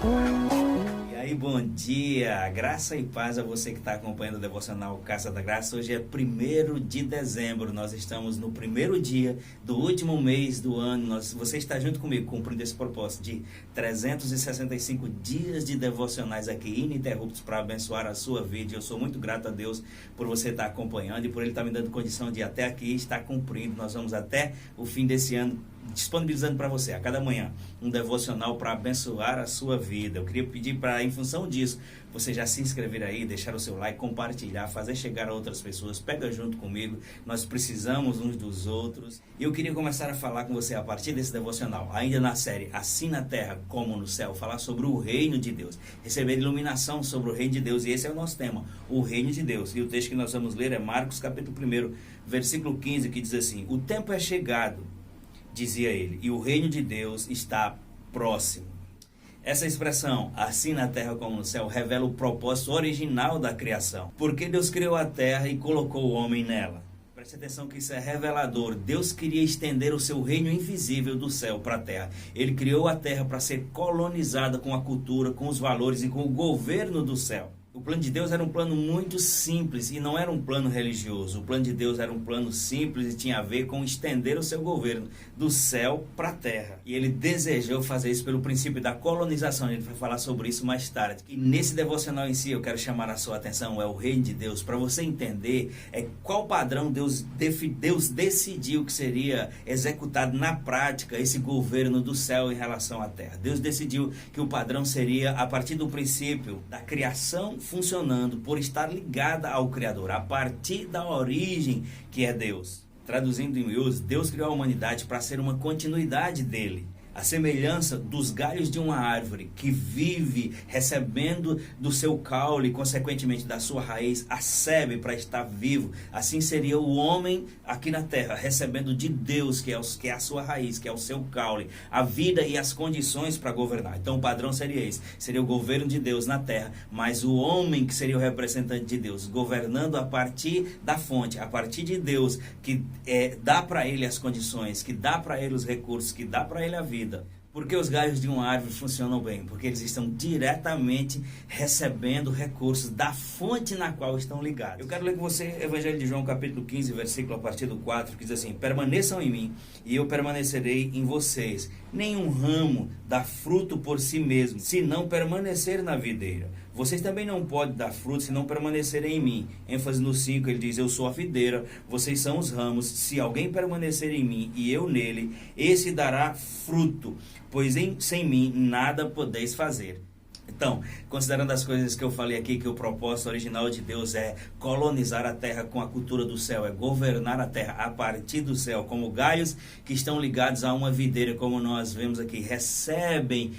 E aí, bom dia, graça e paz a você que está acompanhando o Devocional Casa da Graça. Hoje é 1º de dezembro, nós estamos no primeiro dia do último mês do ano. Você está junto comigo cumprindo esse propósito de 365 dias de devocionais aqui ininterruptos para abençoar a sua vida. Eu sou muito grato a Deus por você estar acompanhando e por Ele estar me dando condição de até aqui estar cumprindo. Nós vamos até o fim desse ano disponibilizando para você a cada manhã um devocional para abençoar a sua vida. Eu queria pedir para, em função disso, você já se inscrever aí, deixar o seu like, compartilhar, fazer chegar a outras pessoas. Pega junto comigo, nós precisamos uns dos outros. E eu queria começar a falar com você a partir desse devocional, ainda na série Assim na Terra como no Céu, falar sobre o reino de Deus, receber iluminação sobre o reino de Deus. E esse é o nosso tema, o reino de Deus. E o texto que nós vamos ler é Marcos capítulo 1, versículo 15, que diz assim: o tempo é chegado, dizia ele, e o reino de Deus está próximo. Essa expressão, assim na terra como no céu, revela o propósito original da criação. Porque Deus criou a terra e colocou o homem nela. Preste atenção que isso é revelador. Deus queria estender o seu reino invisível do céu para a terra. Ele criou a terra para ser colonizada com a cultura, com os valores e com o governo do céu. O plano de Deus era um plano muito simples e não era um plano religioso. O plano de Deus era um plano simples e tinha a ver com estender o seu governo do céu para a terra. E ele desejou fazer isso pelo princípio da colonização. Ele vai falar sobre isso mais tarde. E nesse devocional em si eu quero chamar a sua atenção, é o reino de Deus, para você entender qual padrão Deus decidiu que seria executado na prática esse governo do céu em relação à terra. Deus decidiu que o padrão seria a partir do princípio da criação funcionando por estar ligada ao Criador, a partir da origem que é Deus. Traduzindo em miúdos, Deus criou a humanidade para ser uma continuidade dele. A semelhança dos galhos de uma árvore que vive recebendo do seu caule, consequentemente da sua raiz, a sebe para estar vivo. Assim seria o homem aqui na terra, recebendo de Deus, que é a sua raiz, que é o seu caule, a vida e as condições para governar. Então o padrão seria esse, seria o governo de Deus na terra, mas o homem que seria o representante de Deus, governando a partir da fonte, a partir de Deus, que dá para ele as condições, que dá para ele os recursos, que dá para ele a vida. Por que os galhos de uma árvore funcionam bem? Porque eles estão diretamente recebendo recursos da fonte na qual estão ligados. Eu quero ler com você Evangelho de João, capítulo 15, versículo a partir do 4, que diz assim: permaneçam em mim e eu permanecerei em vocês. Nenhum ramo dá fruto por si mesmo, se não permanecer na videira. Vocês também não podem dar fruto se não permanecerem em mim. ênfase no 5, ele diz: eu sou a videira, vocês são os ramos. Se alguém permanecer em mim e eu nele, esse dará fruto, pois sem mim nada podeis fazer. Então, considerando as coisas que eu falei aqui, que o propósito original de Deus é colonizar a terra com a cultura do céu, é governar a terra a partir do céu, como galhos que estão ligados a uma videira, como nós vemos aqui, recebem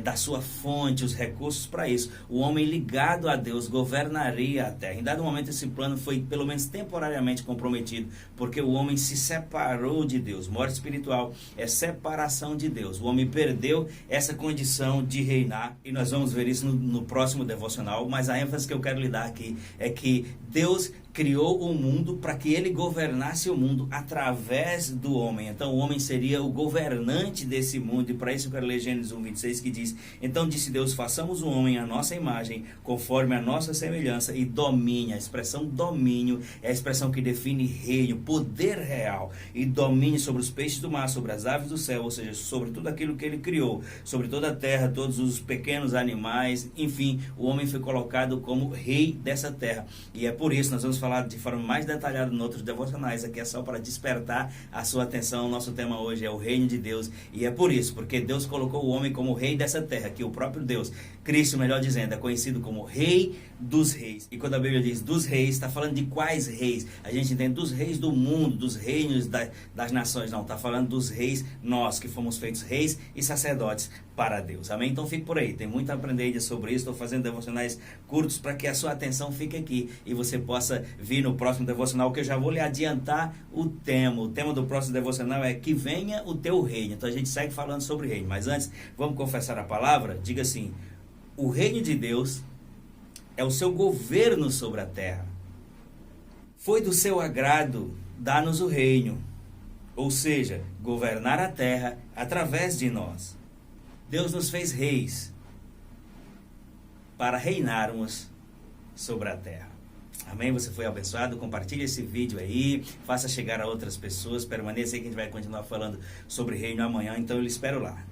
da sua fonte os recursos para isso. O homem ligado a Deus governaria a terra. Em dado momento esse plano foi pelo menos temporariamente comprometido, porque o homem se separou de Deus. Morte espiritual é separação de Deus. O homem perdeu essa condição de reinar e nós vamos ver isso no próximo devocional, mas a ênfase que eu quero lhe dar aqui é que Deus criou o mundo para que ele governasse o mundo através do homem. Então o homem seria o governante desse mundo, e para isso eu quero ler Gênesis 1:26, que diz: então disse Deus, façamos o homem à nossa imagem, conforme a nossa semelhança, e domine. A expressão domínio é a expressão que define reino, poder real, e domine sobre os peixes do mar, sobre as aves do céu, ou seja, sobre tudo aquilo que ele criou, sobre toda a terra, todos os pequenos animais, enfim, o homem foi colocado como rei dessa terra. E é por isso nós vamos falar de forma mais detalhada em outros devocionais. Aqui é só para despertar a sua atenção. O nosso tema hoje é o reino de Deus, e é por isso, porque Deus colocou o homem como rei dessa terra, que o próprio Deus, Cristo melhor dizendo, é conhecido como rei dos reis. E quando a Bíblia diz dos reis, está falando de quais reis? A gente entende dos reis do mundo, dos reinos das nações. Não, está falando dos reis, nós que fomos feitos reis e sacerdotes para Deus. Amém? Então fique por aí, tem muito a aprender sobre isso. Estou fazendo devocionais curtos para que a sua atenção fique aqui e você possa vir no próximo devocional, que eu já vou lhe adiantar o tema. O tema do próximo devocional é que venha o teu reino. Então a gente segue falando sobre reino, mas antes vamos confessar a palavra. Diga assim: o reino de Deus é o seu governo sobre a terra. Foi do seu agrado dar-nos o reino, ou seja, governar a terra através de nós. Deus nos fez reis, para reinarmos sobre a terra. Amém? Você foi abençoado? Compartilhe esse vídeo aí, faça chegar a outras pessoas, permaneça aí que a gente vai continuar falando sobre reino amanhã, então eu lhe espero lá.